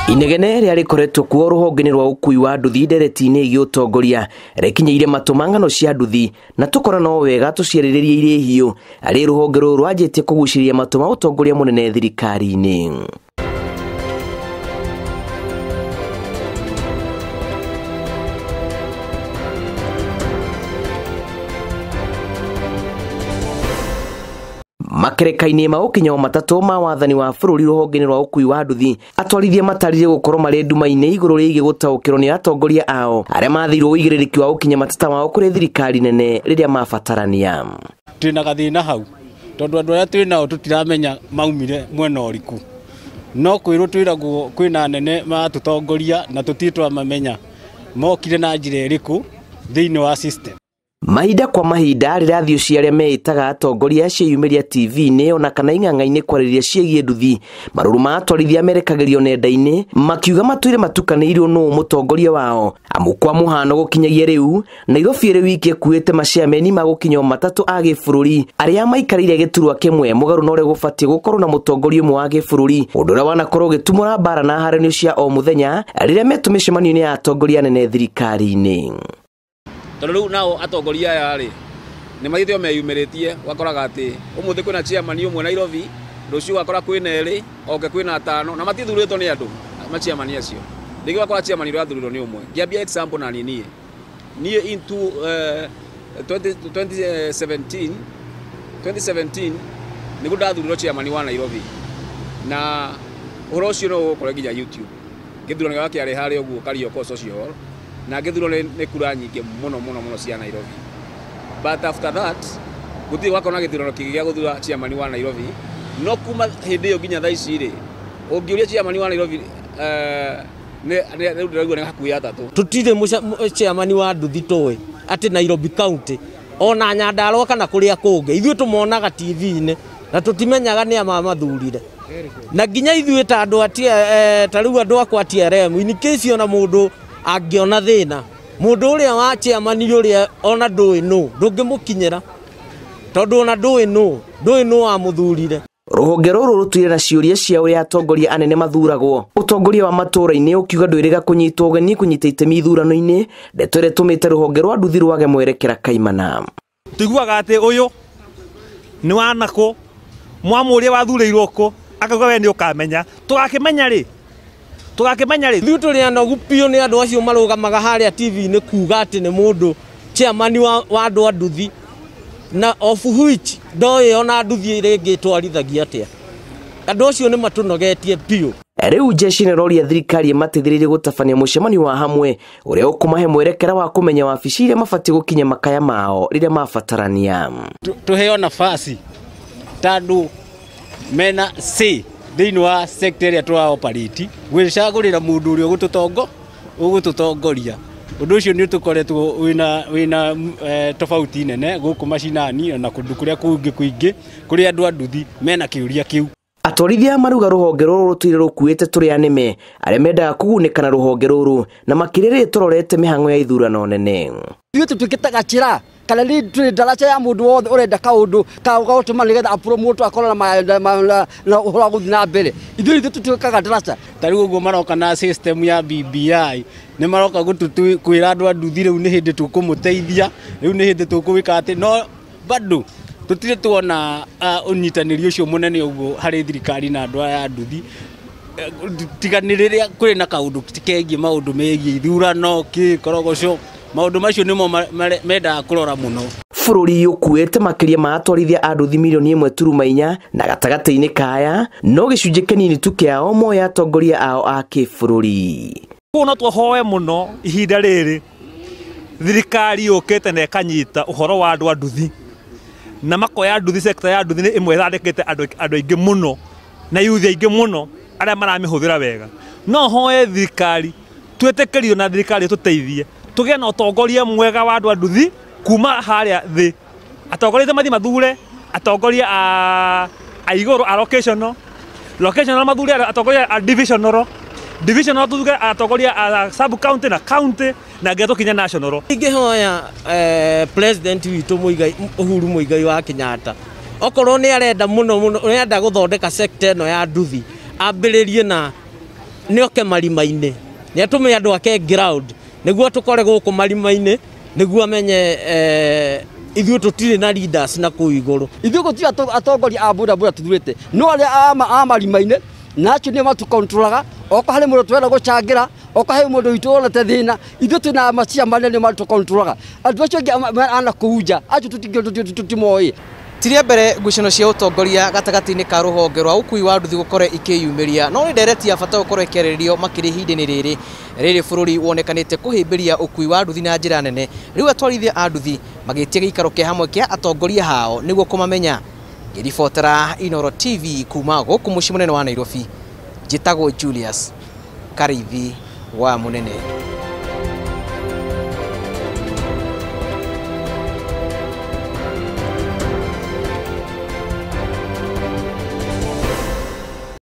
Inegene rĩarĩ koretwo kuo rũhonge-inĩ rwa ũkui wa nduthi ndereti-inĩ ĩgiĩ ũtongoria rĩkinyeire matũmangano cia nduthi na tũkora no wega tũciarĩrĩrie irĩ hiũ arĩ rũhonge rũrũ rwanjĩtie kũgucĩrĩria matũ ma ũtongoria mũnene thirikari-inĩ. Makereka-inĩ ma ũkinya matatũ ma wathani wa bũrũri rũhonge-inĩ rwa ũkui wa nduthi atwarithia matarire gũkorwo marĩ nduma-inĩ igũrũ rĩgiĩ gũtaũkĩrwo nĩ atongoria ao arĩa mathirwo ũigĩrĩrĩki wa ũkinya matata mao kũrĩ thirikari nene rĩrĩa mabatarania. Twĩna gathĩna hau tondũ andũ arĩa twĩnao tũtiramenya maumire mwena ũrĩkũ, no kwĩrwo twĩragwo kwĩna nene matũtongoria na tũtitwamamenya mokire na njĩra ĩrĩkũ thĩinĩ wa system. Mahinda kwa mahinda rĩrĩa thio cia arĩa meĩtaga atongoria ciĩyumĩria TV-inĩ ona kana ing'ang'a-inĩ kwarĩrĩria ciĩgiĩ nduthi, marũrũ ma atwarithia merekagĩrio nenda-inĩ makiuga matũire matukanĩirwo nũ mũtongoria wao, amu kwa mũhano gũkinyagia rĩu Nairobi ĩrĩ wiki ĩkuĩte maciameni ma gũkinya matatũ a gĩbũrũri arĩa maikarĩire gĩturwa kĩmwe mũgarũ na ũrĩa gũbatiĩ gũkorwo na mũtongoria ũmwe wa gĩbũrũri, ũndũ ũrĩa wanakorwo ũgĩtumũra mbara na haranio cia o mũthenya rĩrĩa metũ mĩcemanio-inĩ ya atongoria nene thirikari-inĩ. Tondũ rĩu nao atongoria aya rĩ nĩ maithio meyumĩrĩtie wakoraga atĩ ũmũthĩ kwĩna chairman ũmwe Nairobi, rũciũ wakora kwĩna erĩ, oke kwĩna atano na matithurĩtwo nĩ andũ machairman acio. Rĩngĩ wakora chairman ũrĩa athurĩtwo nĩ ũmwe. Ngĩambia example na niĩ into 2017 nĩguo ndathurirwo chairman wa Nairobi, na ũhoro ũcio no ũkore nginya YouTube. Gĩthurano gĩake kĩarĩ harĩa ũguo Karioko Social Hall na gĩthurano nĩ kura nyingĩ mũno cia Nairobi. But after that gũtirĩ gwakona gĩthurano kĩngĩ gĩa gũthura chairman wa Nairobi, no kuma hĩndĩ ĩyo nginya thaa ici rĩ ũngĩũria chairman wa Nairobi rĩu ndĩraigua nĩ hakuhĩ atatũ. Tũtirĩ chairman wa nduthi tũĩ atĩ Nairobi County ona Nyandarua kana kũrĩa kũngĩ, ithuĩ tũmonaga TV-inĩ na tũtimenyaga nĩ ama mathurire. Na nginya ithuĩ ta andũ ta rĩu andũ akwa TRM in case ona mũndũ angĩona thĩna, mũndũ ũrĩa wa chairman ũrĩa ona ndũĩ nũ ndũngĩmũkinyĩra tondũ ona ndũĩ nũ amũthurire. Rũhonge rũrũ rũtuire na ciũria cia ũrĩa atongoria anene mathuragwo, ũtongoria wa matũũra-inĩ ũkiuga ndwĩrĩga kũnyitwo ũgeni kũnyita itemi ithurano-inĩ, ndeto ĩrĩa ĩtũmĩte rũhonge rwa nduthi rwage mwerekera kaimana. Tũiguaga atĩ ũyũ nĩ wanakũ mwamũria wathurĩirwo kũ akauga we nĩ ũkamenya, tũgakĩmenya rĩ ithuĩ tũrĩ anogu biũ nĩ andũ acio marũgamaga harĩa TV-inĩ kuga atĩ nĩ mũndũ chairman wa andũ a nduthi na of which ndoĩ ona nduthi rĩngĩ twarithagia atĩa. Andũ acio nĩ matũnogetie biũ. Rĩu jeshi nĩ roria thirikari ĩmateithĩrĩrie gũtabania mũcemanio wa hamwe ũrĩa ũkũmahe mwerekera wa kũmenya wabici iria mabatiĩ gũkinya makaya mao rĩrĩa mabatarania. Tũheo nafasi tandũ mena say thĩinĩ wa sector ĩrĩa tũra operate gwĩcagũrĩra mũndũ ũrĩa ũgũtũtongoria. Ũndũ ũcio nĩ tũkoretwo wĩna tofauti nene gũkũ macinani na kũndũ kũrĩa kũingĩ kũrĩa andũ a nduthi mena kĩũria kĩu. Atwarithia maruga rũhonge rũrũ rũtuire rũkuĩte tũrĩa nĩme arĩa mendaga kũgunĩka na rũhonge rũrũ na makĩrĩrĩria tũrorete mĩhang'o ya ithurano nene. Ithuĩ tũtuĩkĩte gachira kana nĩ ndaraca ya mũndũ wothe ũrenda kaũndũ gagũtũma nĩgetha apromote akorwo na ũhoro wa gũthiĩ na mbere. Ithuĩ tũtuĩkaga ndaraca. Ta rĩu ũguo maroka na system ya BBI nĩ maroka kwĩra andũ a nduthi rĩu nĩ hĩndĩ tũkũmũteithia, rĩu nĩ hĩndĩ tũkũwĩka atĩ, no bado tũtirĩ tuona ũnyitanĩri ũcio mũnene ũguo harĩ thirikari na andũ aya a nduthi, tiga nĩ rĩrĩa kũrĩ na kaũndũ kegiĩ maũndũ megiĩ ithurano korogoco, maũndũ macio nĩmo mendaga kũrora mũno. Bũrũri ũkuĩte makĩria ma atwarithia a nduthi milioni 1.4 na gatagatĩ-inĩ kaya no gĩcunjĩ kĩnini tu kĩao moya atongoria ao a kĩbũrũri. Kũu no tũhoe mũno ihinda rĩrĩ thirikari yũkĩte na ĩkanyita ũhoro wa andũ a nduthi na makoya nduthi, sector ya nduthi nĩ ĩmwe ĩthondekete andũ aingĩ mũno na youth aingĩ mũno arĩa maramĩhũthĩra wega. No hoe thirikari twĩtĩkĩrio na thirikari tũteithie tũgĩe na ũtongoria mwega wa andũ a nduthi kuma harĩa thĩ. Atongoria mathi mathure atongoria a igũrũ a locational mathure atongoria a divisional tuge atongoria a sub county na county na ngeto kinya national. Ingĩhoya president witũ Uhuru Muigai wa Kenyatta okorwo nĩ arenda mũno nĩ arenda gũthondeka sector ĩno ya nduthi ambĩrĩrie na nioke marima-inĩ nĩ atũme andũ ake ground nĩguo tũkore gũkũ marima-inĩ nĩguo amenye ithuĩ tũtirĩ na leaders na kũu igũrũ. Ithuĩ gũtirĩ atongoria a bodaboda tũthuĩte, no arĩa a marima-inĩ nacio nĩo matukontrolaga. Oka harĩ mũndũ twenda gũcangĩra, oka harĩ mũndũ witũ wonete thĩna, ithuĩ twĩna macia manene matũkontrolaga. Andũ acio angĩ ana kũu nja acio tũtimoĩ. Tiria mbere ngucanio cia utongoria gatagati-inĩ ka rũhonge rwa ũkui wa nduthi gũkorwo ikĩyumĩria, no nĩ ndereti ya bata gũkorwo ĩkĩarĩrĩrio makĩria ihinda-inĩ rĩrĩ bũrũri wonekanĩte kũhĩmbĩria ũkui wa nduthi na njĩra nene. Rĩu atwarithia a nduthi magĩtia gĩikaro kĩa hamwe kĩa atongoria hao nĩguo kũmamenya. Ngĩribotera Inooro TV kuma gũkũ mũciĩ mũnene wa Nairobi, njĩtagwo Julius Karithi wa Mũnene.